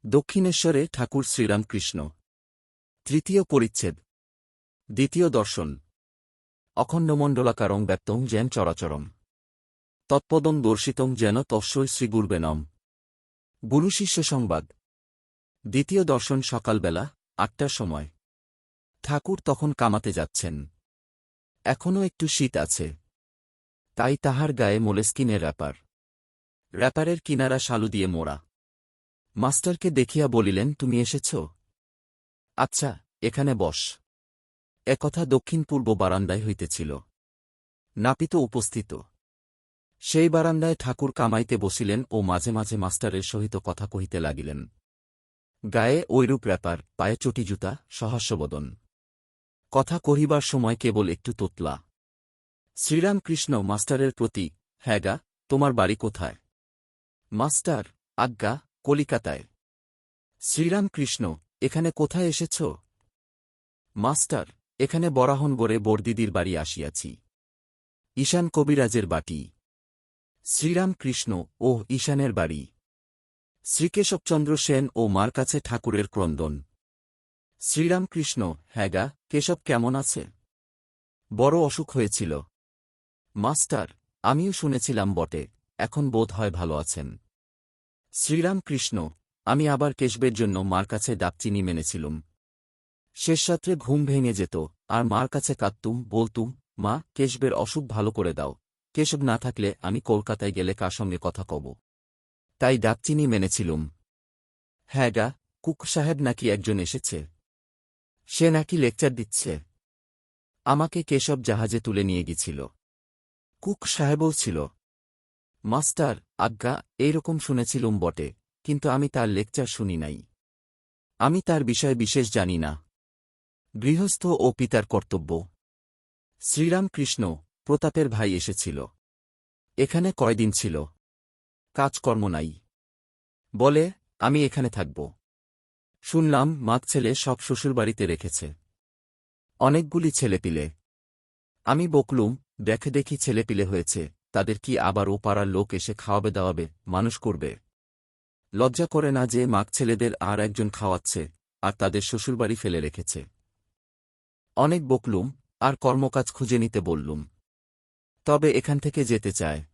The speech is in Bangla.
দক্ষিণেশ্বরে ঠাকুর শ্রীরামকৃষ্ণ। তৃতীয় পরিচ্ছেদ। দ্বিতীয় দর্শন। অখণ্ডমণ্ডলাকারং ব্যক্তং যেন চরাচরম তৎপদং দর্শিতং যেন তস্যৈ শ্রীগুরবে নম। গুরুশিষ্য সংবাদ। দ্বিতীয় দর্শন সকালবেলা ৮টার সময়। ঠাকুর তখন কামাতে যাচ্ছেন। এখনও একটু শীত আছে, তাই তাহার গায়ে মোলেস্কিনের র্যাপারের কিনারা শালু দিয়ে মোড়া। মাস্টারকে দেখিয়া বলিলেন, তুমি এসেছ? আচ্ছা, এখানে বস। একথা দক্ষিণ পূর্ব বারান্দায় হইতেছিল। নাপিত উপস্থিত। সেই বারান্দায় ঠাকুর কামাইতে বসিলেন ও মাঝে মাঝে মাস্টারের সহিত কথা কহিতে লাগিলেন। গায়ে ঐরূপ র্যাপার, পায়ে চটি জুতা, সহাস্যবদন। কথা কহিবার সময় কেবল একটু তোতলা। শ্রীরামকৃষ্ণ মাস্টারের প্রতি, হ্যাঁ গা, তোমার বাড়ি কোথায়? মাস্টার, আজ্ঞা, কলিকাতায়। শ্রীরামকৃষ্ণ, এখানে কোথায় এসেছ? মাস্টার, এখানে বরাহনগরে বড়দিদির বাড়ি আসিয়াছি। ঈশান কবিরাজের বাটি। শ্রীরামকৃষ্ণ, ওহ, ঈশানের বাড়ি। শ্রীকেশবচন্দ্র সেন ও মার কাছে ঠাকুরের ক্রন্দন। শ্রীরামকৃষ্ণ, হ্যাঁ গা, কেশব কেমন আছে? বড় অসুখ হয়েছিল। মাস্টার, আমিও শুনেছিলাম বটে, এখন বোধ হয় ভালো আছেন। শ্রীরামকৃষ্ণ, আমি আবার কেশবের জন্য মার কাছে ডাবচিনি মেনেছিলুম। শেষরাত্রে ঘুম ভেঙে যেত, আর মার কাছে কাঁদতুম, বলতুম, মা, কেশবের অসুখ ভালো করে দাও। কেশব না থাকলে আমি কলকাতায় গেলে কার সঙ্গে কথা কব? তাই ডাবচিনি মেনেছিলুম। হ্যাঁ গা, কুক সাহেব নাকি একজন এসেছে। সে নাকি লেকচার দিচ্ছে। আমাকে কেশব জাহাজে তুলে নিয়ে গেছিল। কুক সাহেবও ছিল। মাস্টার, আজ্ঞা, এইরকম শুনেছিলুম বটে, কিন্তু আমি তার লেকচার শুনি নাই। আমি তার বিষয়ে বিশেষ জানি না। গৃহস্থ ও পিতার কর্তব্য। শ্রীরামকৃষ্ণ, প্রতাপের ভাই এসেছিল। এখানে কয়দিন ছিল? কাজকর্ম নাই। বলে, আমি এখানে থাকব। শুনলাম মাক ছেলে সব শ্বশুরবাড়িতে রেখেছে। অনেকগুলি ছেলেপিলে। আমি বকলুম, দেখি ছেলেপিলে হয়েছে, তাদের কি আবার ও পাড়ার লোক এসে খাওয়াবে দাওয়াবে, মানুষ করবে? লজ্জা করে না যে মাক ছেলেদের আর একজন খাওয়াচ্ছে, আর তাদের শ্বশুরবাড়ি ফেলে রেখেছে? অনেক বকলুম, আর কর্মকাজ খুঁজে নিতে বললুম। তবে এখান থেকে যেতে চায়।